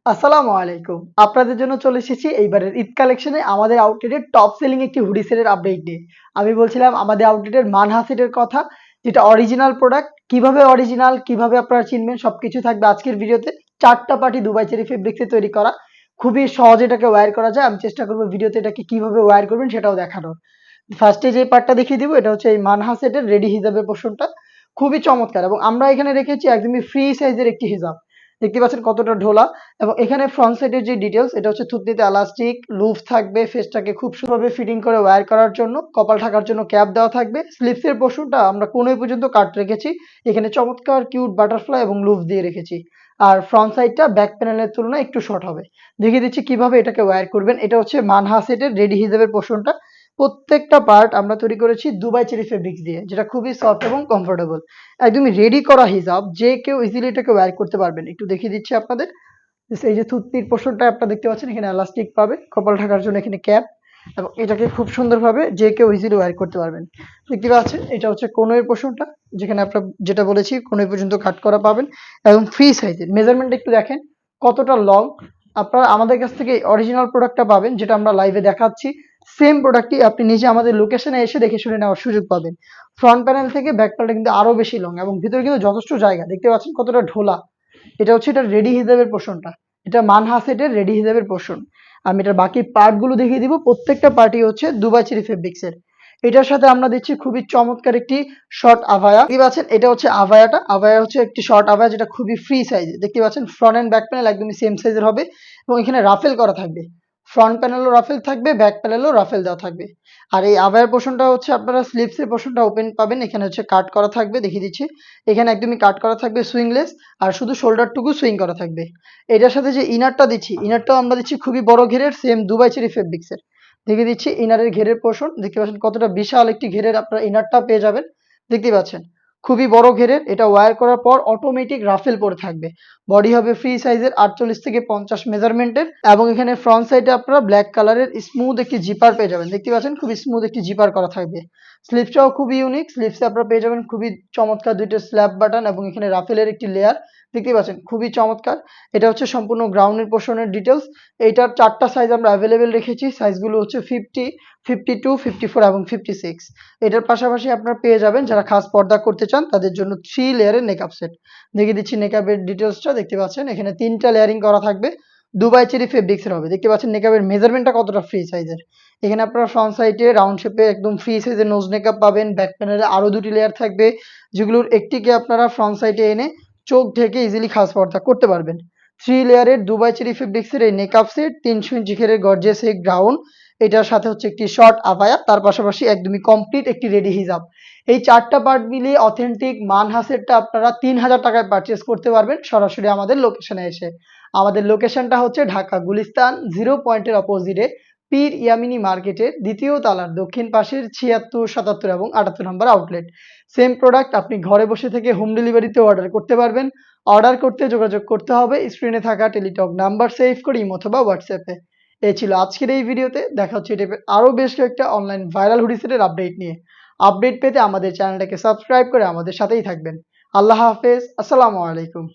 আসসালামু আলাইকুম। আপনাদের জন্য চলে এসেছি এইবারের ঈদ কালেকশনে আমাদের আউটলেটের টপ সেলিং একটি হুডি সেলের আপডেট নিয়ে। আমি বলছিলাম আমাদের আউটলেটের মানহা সেটের কথা, যেটা অরিজিনাল প্রোডাক্ট। কিভাবে অরিজিনাল, কিভাবে আপনারা চিনবেন সবকিছু থাকবে আজকের ভিডিওতে। ৪ টা পার্টি দুবাই চেরি ফেব্রিক্সে তৈরি করা। খুবই সহজে এটাকে ওয়্যার করা যায়। আমি চেষ্টা করব ভিডিওতে এটাকে কিভাবে ওয়্যার করবেন সেটাও দেখানোর। ফার্স্টে যে পার্টটা দেখিয়ে দিব এটা হচ্ছে এই মানহা সেটের রেডি হিজাবের পোরশনটা। খুবই চমৎকার এবং আমরা এখানে রেখেছি একদমই ফ্রি সাইজের একটি হিজাব। দেখতে পাচ্ছেন কতটা ঢোলা। এবং এখানে ফ্রন্ট সাইডের যে ডিটেলস এটা হচ্ছে থুতনিতে এলাস্টিক লুফ থাকবে, ফেসটাকে খুব সুন্দরভাবে ফিটিং করে ওয়্যার করার জন্য, কপাল ঢাকার জন্য ক্যাপ দেওয়া থাকবে। স্লিভসের পোরশনটা আমরা কোণে পর্যন্ত কাট রেখেছি। এখানে চমৎকার কিউট বাটারফ্লাই এবং লুফ দিয়ে রেখেছি। আর ফ্রন্ট সাইডটা ব্যাক প্যানেলের তুলনায় একটু শর্ট হবে। দেখিয়ে দিচ্ছি কিভাবে এটাকে ওয়্যার করবেন। এটা হচ্ছে মানহা সেটের রেডি হিজাবের পোরশনটা। প্রত্যেকটা পার্ট আমরা তৈরি করেছি দুবাই চেরি ফেব্রিক্স দিয়ে, যেটা খুবই সফট এবং কমফোর্টেবল। একদমই রেডি করা হিজাব, যে কেউ ইজিলি এটাকে ওয়্যার করতে পারবেন। একটু দেখিয়ে দিচ্ছি আপনাদের। এই যে থুতনির পোরশনটা আপনারা দেখতে পাচ্ছেন, এখানে এলাস্টিক পাবে, কপাল ঢাকার জন্য এখানে ক্যাপ, এবং এটাকে খুব সুন্দরভাবে যে কেউ ইজিলি ওয়্যার করতে পারবেন। দেখতে পাচ্ছেন এটা হচ্ছে কোণের পোরশনটা, যেখানে আপনারা যেটা বলেছি কোণে পর্যন্ত কাট করা পাবেন এবং ফ্রি সাইজের। মেজারমেন্ট একটু দেখেন কতটা লং। আপনারা আমাদের কাছ থেকে অরিজিনাল প্রোডাক্টটা পাবেন, যেটা আমরা লাইভে দেখাচ্ছি। সেম প্রোডাক্টই আপনি নিজে আমাদের লোকেশনে এসে দেখে শুনে নেওয়ার সুযোগ পাবেন। ফ্রন্ট প্যানেল থেকে ব্যাক প্যানেলটা কিন্তু আরো বেশি লং এবং ভিতরে কিন্তু যথেষ্ট জায়গা। দেখতে পাচ্ছেন কতটা ঢোলা। এটা হচ্ছে এটা রেডি হিজাবের পোরশনটা। এটা মানহা সেটের রেডি হিজাবের পোরশন। আমি এটার বাকি পার্ট গুলো দেখিয়ে দিব। প্রত্যেকটা পার্টই হচ্ছে দুবাই চেরি ফেব্রিক্সের। এটার সাথে আমরা দিচ্ছি খুবই চমৎকার একটি শর্ট আভায়া। দেখতে পাচ্ছেন এটা হচ্ছে আভায়াটা। আভায়া হচ্ছে একটি শর্ট আভায়া, যেটা খুবই ফ্রি সাইজে। দেখতে পাচ্ছেন ফ্রন্ট এন্ড ব্যাক প্যানেল একদমই সেম সাইজের হবে এবং এখানে রাফেল করা থাকবে। ফ্রন্ট প্যানেলও রাফেল থাকবে, ব্যাক প্যানেলও রাফেল দেওয়া থাকবে। আর এই আভায়ার পোরশনটা হচ্ছে আপনারা স্লিভসের পোরশনটা ওপেন পাবেন। এখানে হচ্ছে কাট করা থাকবে, দেখিয়ে দিচ্ছি। এখানে একদমই কাট করা থাকবে সুইংলেস, আর শুধু শোল্ডারটুকু সুইং করা থাকবে। এটার সাথে যে ইনারটা দিচ্ছি, ইনারটাও আমরা দিচ্ছি খুবই বড় ঘেরের, সেম দুবাই চেরি ফেব্রিক্সের। দেখিয়ে দিচ্ছি ইনারের ঘেরের পোরশন। দেখতে পাচ্ছেন কতটা বিশাল একটি ঘেরের আপনারা ইনারটা পেয়ে যাবেন। দেখতে পাচ্ছেন খুবই বড় ঘেরের। এটা ওয়্যার করার পর অটোমেটিক রাফেল পরে থাকবে। বডি হবে ফ্রি সাইজের 48 থেকে 50 মেজারমেন্টের, এবং এখানে ফ্রন্ট সাইডে আপনারা ব্ল্যাক কালারের স্মুথ একটি জিপার পেয়ে যাবেন। দেখতে পাচ্ছেন খুবই স্মুথ একটি জিপার করা থাকবে। স্লিভসটাও খুবই ইউনিক। স্লিভসে আপনারা পেয়ে যাবেন খুবই চমৎকার দুইটা স্ল্যাব বাটন এবং এখানে রাফেলের একটি লেয়ার। দেখতে পাচ্ছেন খুবই চমৎকার। এটা হচ্ছে সম্পূর্ণ গ্রাউন্ডের পোরশনের ডিটেলস। এইটার 4 টা সাইজ আমরা অ্যাভেলেবেল রেখেছি। সাইজগুলো হচ্ছে 50, 52, 54 এবং 56। এটার পাশাপাশি আপনারা পেয়ে যাবেন যারা খাস পর্দা করতে চান তাদের জন্য 3 লেয়ারের নেকআপ সেট। দেখিয়ে দিচ্ছি নেকআপের ডিটেলসটা। দেখতে পাচ্ছেন এখানে 3টা লেয়ারিং করা থাকবে। দুবাই চেরি ফেব্রিক্সের হবে। দেখতে পাচ্ছেন নেকআপের মেজারমেন্টটা কতটা ফ্রি সাইজের। এখানে আপনারা ফ্রন্ট সাইডে রাউন্ড শেপে একদম ফ্রি সাইজের নোজ নেকআপ পাবেন। ব্যাক প্যানেলে আরো 2টি লেয়ার থাকবে, যেগুলোর একটিকে আপনারা ফ্রন্ট সাইডে এনে চোখ ঢেকে ইজিলি খাস পর্দা করতে পারবেন। 3 লেয়ারের দুবাই চেরি ফেব্রিক্সের এই নেকআপ সেট 300 ইঞ্চি ঘেরের গর্জিয়াস এই গাউন। এটার সাথে হচ্ছে একটি শর্ট আভায়া, তার পাশাপাশি একদমই কমপ্লিট একটি রেডি হিজাব। এই 4 টা পার্ট মিলিয়ে অথেন্টিক মানহা সেটটা আপনারা 3000 টাকায় পারচেজ করতে পারবেন সরাসরি আমাদের লোকেশনে এসে। আমাদের লোকেশনটা হচ্ছে ঢাকা গুলিস্তান 0 পয়েন্টের অপোজিটে পীর ইয়ামিনী মার্কেটের 2য় তলার দক্ষিণ পাশের 76, 77 এবং 78 নম্বর আউটলেট। সেম প্রোডাক্ট আপনি ঘরে বসে থেকে হোম ডেলিভারিতে অর্ডার করতে পারবেন। অর্ডার করতে যোগাযোগ করতে হবে স্ক্রিনে থাকা টেলিটক নাম্বার সেভ করে ইমো অথবা হোয়াটসঅ্যাপে। এই ছিল আজকের এই ভিডিওতে। দেখা হচ্ছে এই টাইপের আরো বেশ কয়েকটা অনলাইন ভাইরাল হুডি সেটের আপডেট নিয়ে। আপডেট পেতে আমাদের চ্যানেলটাকে সাবস্ক্রাইব করে আমাদের সাথেই থাকবেন। আল্লাহ হাফেজ। আসসালামু আলাইকুম।